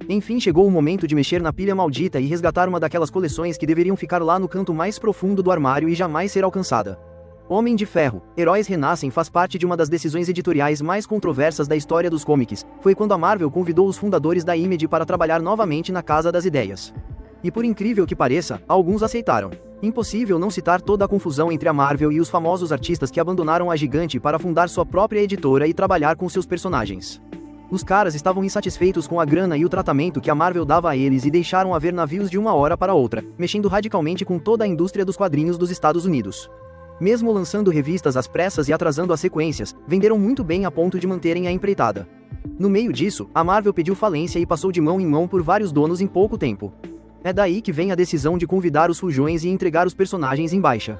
Enfim chegou o momento de mexer na pilha maldita e resgatar uma daquelas coleções que deveriam ficar lá no canto mais profundo do armário e jamais ser alcançada. Homem de Ferro, Heróis Renascem faz parte de uma das decisões editoriais mais controversas da história dos comics. Foi quando a Marvel convidou os fundadores da Image para trabalhar novamente na Casa das Ideias. E por incrível que pareça, alguns aceitaram. Impossível não citar toda a confusão entre a Marvel e os famosos artistas que abandonaram a gigante para fundar sua própria editora e trabalhar com seus personagens. Os caras estavam insatisfeitos com a grana e o tratamento que a Marvel dava a eles e deixaram a ver navios de uma hora para outra, mexendo radicalmente com toda a indústria dos quadrinhos dos Estados Unidos. Mesmo lançando revistas às pressas e atrasando as sequências, venderam muito bem a ponto de manterem a empreitada. No meio disso, a Marvel pediu falência e passou de mão em mão por vários donos em pouco tempo. É daí que vem a decisão de convidar os fujões e entregar os personagens em baixa.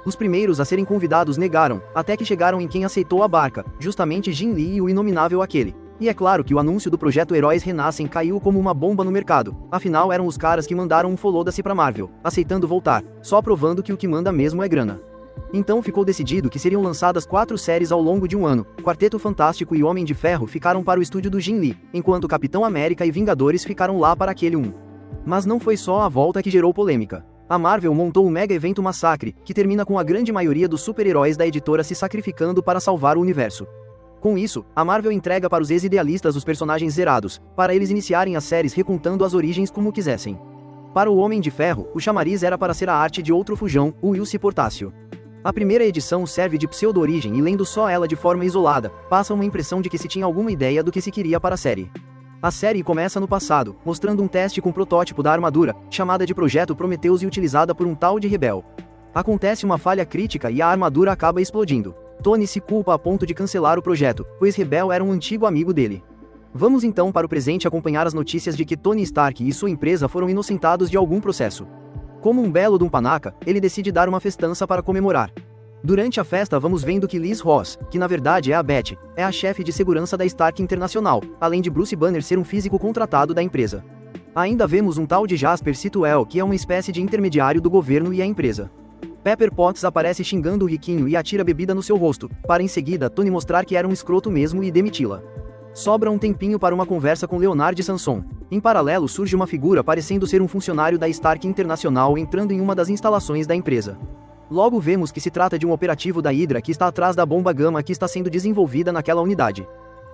Os primeiros a serem convidados negaram, até que chegaram em quem aceitou a barca, justamente Jim Lee e o inominável aquele. E é claro que o anúncio do projeto Heróis Renascem caiu como uma bomba no mercado, afinal eram os caras que mandaram um foda-se pra Marvel, aceitando voltar, só provando que o que manda mesmo é grana. Então ficou decidido que seriam lançadas 4 séries ao longo de um ano. Quarteto Fantástico e Homem de Ferro ficaram para o estúdio do Jim Lee, enquanto Capitão América e Vingadores ficaram lá para aquele um. Mas não foi só a volta que gerou polêmica. A Marvel montou o mega evento Massacre, que termina com a grande maioria dos super-heróis da editora se sacrificando para salvar o universo. Com isso, a Marvel entrega para os ex-idealistas os personagens zerados, para eles iniciarem as séries recontando as origens como quisessem. Para o Homem de Ferro, o chamariz era para ser a arte de outro fujão, o Wilson Portácio. A primeira edição serve de pseudo-origem e lendo só ela de forma isolada, passa uma impressão de que se tinha alguma ideia do que se queria para a série. A série começa no passado, mostrando um teste com protótipo da armadura, chamada de Projeto Prometheus e utilizada por um tal de Rebel. Acontece uma falha crítica e a armadura acaba explodindo. Tony se culpa a ponto de cancelar o projeto, pois Rebel era um antigo amigo dele. Vamos então para o presente acompanhar as notícias de que Tony Stark e sua empresa foram inocentados de algum processo. Como um belo de um panaca, ele decide dar uma festança para comemorar. Durante a festa vamos vendo que Liz Ross, que na verdade é a Beth, é a chefe de segurança da Stark Internacional, além de Bruce Banner ser um físico contratado da empresa. Ainda vemos um tal de Jasper Sitwell que é uma espécie de intermediário do governo e a empresa. Pepper Potts aparece xingando o riquinho e atira bebida no seu rosto, para em seguida Tony mostrar que era um escroto mesmo e demiti-la. Sobra um tempinho para uma conversa com Leonard Sanson. Em paralelo surge uma figura parecendo ser um funcionário da Stark Internacional entrando em uma das instalações da empresa. Logo vemos que se trata de um operativo da Hydra que está atrás da bomba gama que está sendo desenvolvida naquela unidade.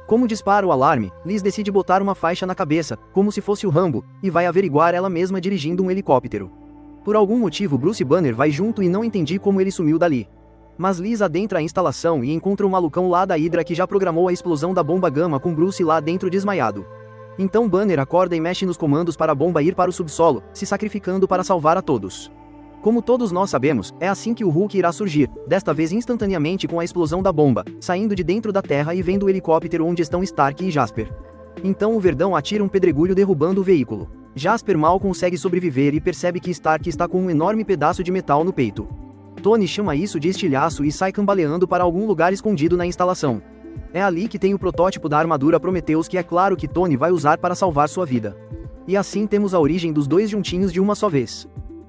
Como dispara o alarme, Liz decide botar uma faixa na cabeça, como se fosse o Rambo, e vai averiguar ela mesma dirigindo um helicóptero. Por algum motivo Bruce Banner vai junto e não entendi como ele sumiu dali. Mas Liz adentra a instalação e encontra o malucão lá da Hydra que já programou a explosão da bomba gama com Bruce lá dentro desmaiado. Então Banner acorda e mexe nos comandos para a bomba ir para o subsolo, se sacrificando para salvar a todos. Como todos nós sabemos, é assim que o Hulk irá surgir, desta vez instantaneamente com a explosão da bomba, saindo de dentro da Terra e vendo o helicóptero onde estão Stark e Jasper. Então o Verdão atira um pedregulho derrubando o veículo. Jasper mal consegue sobreviver e percebe que Stark está com um enorme pedaço de metal no peito. Tony chama isso de estilhaço e sai cambaleando para algum lugar escondido na instalação. É ali que tem o protótipo da armadura Prometheus que é claro que Tony vai usar para salvar sua vida. E assim temos a origem dos dois juntinhos de uma só vez.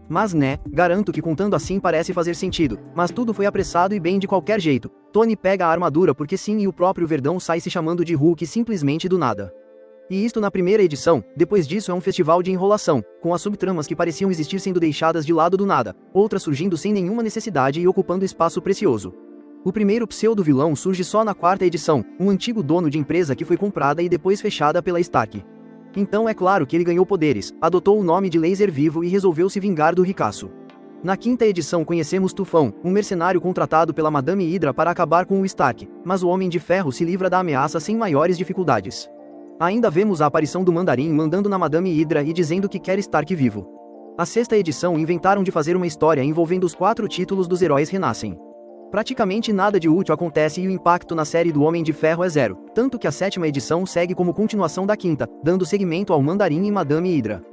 Mas garanto que contando assim parece fazer sentido, mas tudo foi apressado e bem de qualquer jeito. Tony pega a armadura porque sim e o próprio Verdão sai se chamando de Hulk simplesmente do nada. E isto na primeira edição, depois disso é um festival de enrolação, com as subtramas que pareciam existir sendo deixadas de lado do nada, outras surgindo sem nenhuma necessidade e ocupando espaço precioso. O primeiro pseudo-vilão surge só na 4ª edição, um antigo dono de empresa que foi comprada e depois fechada pela Stark. Então é claro que ele ganhou poderes, adotou o nome de Laser Vivo e resolveu se vingar do ricaço. Na 5ª edição conhecemos Tufão, um mercenário contratado pela Madame Hydra para acabar com o Stark, mas o Homem de Ferro se livra da ameaça sem maiores dificuldades. Ainda vemos a aparição do Mandarim mandando na Madame Hydra e dizendo que quer Stark vivo. A 6ª edição inventaram de fazer uma história envolvendo os 4 títulos dos Heróis Renascem. Praticamente nada de útil acontece e o impacto na série do Homem de Ferro é zero, tanto que a 7ª edição segue como continuação da 5ª, dando seguimento ao Mandarim e Madame Hydra.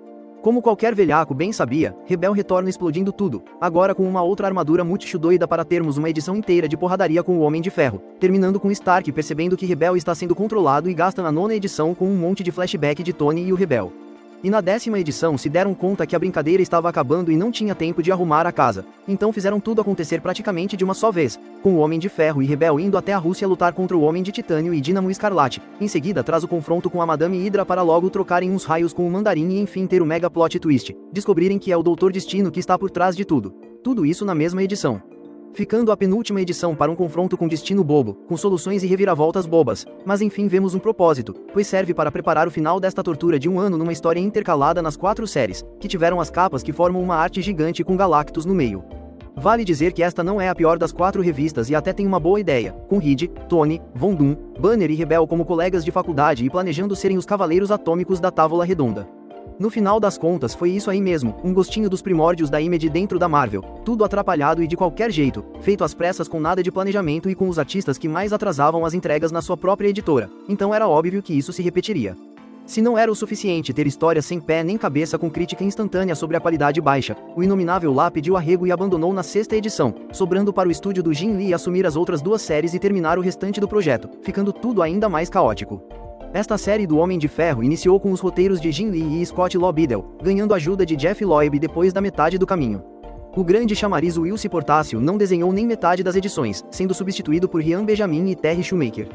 Como qualquer velhaco bem sabia, Rebel retorna explodindo tudo, agora com uma outra armadura muito doida para termos uma edição inteira de porradaria com o Homem de Ferro, terminando com Stark percebendo que Rebel está sendo controlado e gasta na 9ª edição com um monte de flashback de Tony e o Rebel. E na 10ª edição se deram conta que a brincadeira estava acabando e não tinha tempo de arrumar a casa. Então fizeram tudo acontecer praticamente de uma só vez, com o Homem de Ferro e Rebel indo até a Rússia lutar contra o Homem de Titânio e Dínamo Escarlate. Em seguida traz o confronto com a Madame Hydra para logo trocarem uns raios com o Mandarim e enfim ter o mega plot twist, descobrirem que é o Doutor Destino que está por trás de tudo. Tudo isso na mesma edição. Ficando a penúltima edição para um confronto com destino bobo, com soluções e reviravoltas bobas, mas enfim vemos um propósito, pois serve para preparar o final desta tortura de um ano numa história intercalada nas 4 séries, que tiveram as capas que formam uma arte gigante com Galactus no meio. Vale dizer que esta não é a pior das 4 revistas e até tem uma boa ideia, com Reed, Tony, Von Doom, Banner e Rebel como colegas de faculdade e planejando serem os Cavaleiros Atômicos da Távola Redonda. No final das contas foi isso aí mesmo, um gostinho dos primórdios da Image dentro da Marvel, tudo atrapalhado e de qualquer jeito, feito às pressas com nada de planejamento e com os artistas que mais atrasavam as entregas na sua própria editora, então era óbvio que isso se repetiria. Se não era o suficiente ter histórias sem pé nem cabeça com crítica instantânea sobre a qualidade baixa, o Inominável lá pediu arrego e abandonou na 6ª edição, sobrando para o estúdio do Jim Lee assumir as outras 2 séries e terminar o restante do projeto, ficando tudo ainda mais caótico. Esta série do Homem de Ferro iniciou com os roteiros de Jim Lee e Scott Lobdell, ganhando ajuda de Jeff Loeb depois da metade do caminho. O grande chamariz Wilson Portácio não desenhou nem metade das edições, sendo substituído por Ryan Benjamin e Terry Shoemaker.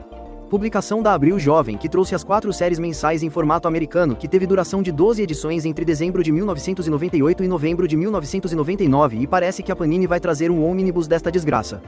Publicação da Abril Jovem que trouxe as 4 séries mensais em formato americano que teve duração de 12 edições entre dezembro de 1998 e novembro de 1999 e parece que a Panini vai trazer um ônibus desta desgraça.